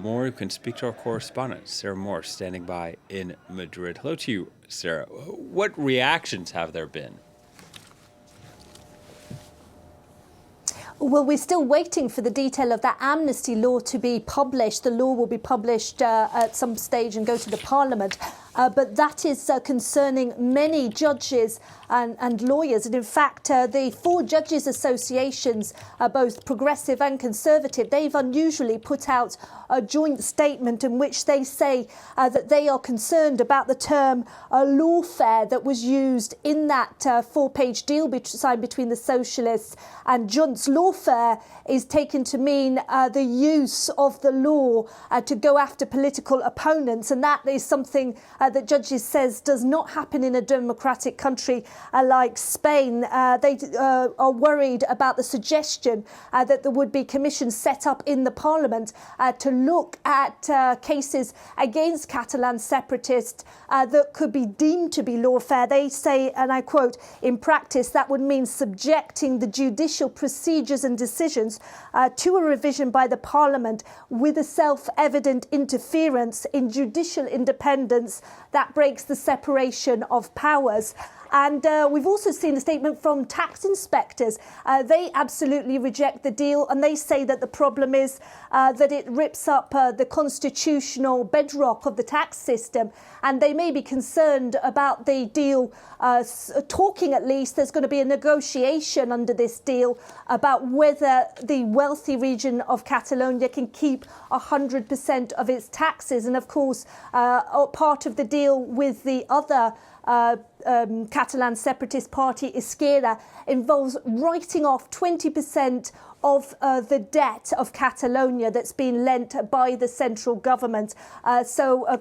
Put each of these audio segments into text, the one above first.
more, we can speak to our correspondent, Sarah Moore, standing by in Madrid. Hello to you, Sarah. What reactions have there been? Well, we're still waiting for the detail of that amnesty law to be published. The law will be published at some stage and go to the Parliament. But that is concerning many judges and lawyers. And in fact, the four judges' associations, both progressive and conservative, they've unusually put out a joint statement in which they say that they are concerned about the term lawfare that was used in that four-page deal signed between the Socialists and Junts. Lawfare is taken to mean the use of the law to go after political opponents, and that is something that judges says does not happen in a democratic country like Spain. They are worried about the suggestion that there would be commissions set up in the Parliament to look at cases against Catalan separatists that could be deemed to be lawfare. They say, and I quote, "In practice, that would mean subjecting the judicial procedures and decisions to a revision by the Parliament with a self-evident interference in judicial independence that breaks the separation of powers." And we've also seen a statement from tax inspectors. They absolutely reject the deal, and they say that the problem is that it rips up the constitutional bedrock of the tax system. And they may be concerned about the deal, talking at least, there's going to be a negotiation under this deal about whether the wealthy region of Catalonia can keep 100% of its taxes. And of course, part of the deal with the other Catalan separatist party, Esquerra, involves writing off 20% of the debt of Catalonia that's been lent by the central government.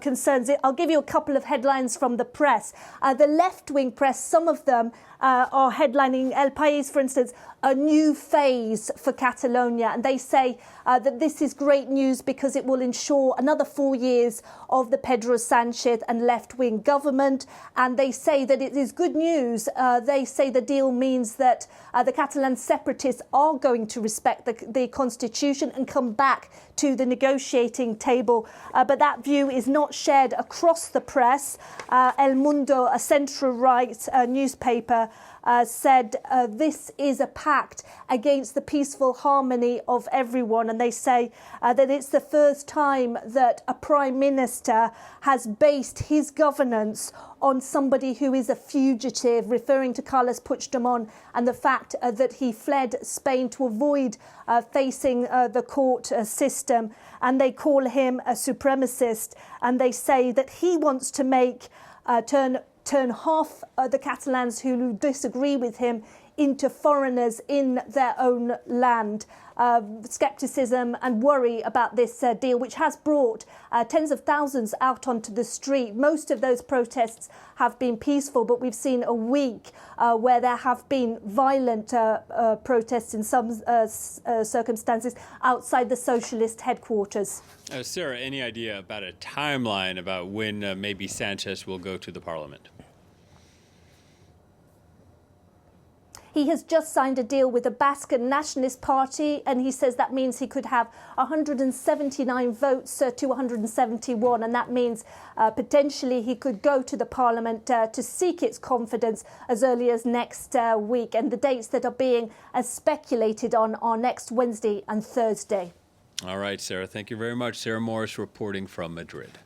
Concerns it. I'll give you a couple of headlines from the press. The left-wing press, some of them are headlining El País, for instance, a new phase for Catalonia. And they say that this is great news because it will ensure another 4 years of the Pedro Sanchez and left-wing government. And they say that it is good news. They say the deal means that the Catalan separatists are going to respect the constitution and come back to the negotiating table. But that view is not shared across the press. El Mundo, a centre-right newspaper, said this is a pact against the peaceful harmony of everyone. And they say that it's the first time that a Prime Minister has based his governance on somebody who is a fugitive, referring to Carles Puigdemont and the fact that he fled Spain to avoid facing the court system. And they call him a supremacist. And they say that he wants to make turn half the Catalans who disagree with him into foreigners in their own land. Scepticism and worry about this deal, which has brought tens of thousands out onto the street. Most of those protests have been peaceful, but we've seen a week where there have been violent protests in some circumstances outside the Socialist headquarters. Sarah, any idea about a timeline about when maybe Sanchez will go to the Parliament? He has just signed a deal with the Basque Nationalist Party, and he says that means he could have 179 votes to 171, and that means potentially he could go to the Parliament to seek its confidence as early as next week. And the dates that are being speculated on are next Wednesday and Thursday. All right, Sarah, thank you very much. Sarah Morris reporting from Madrid.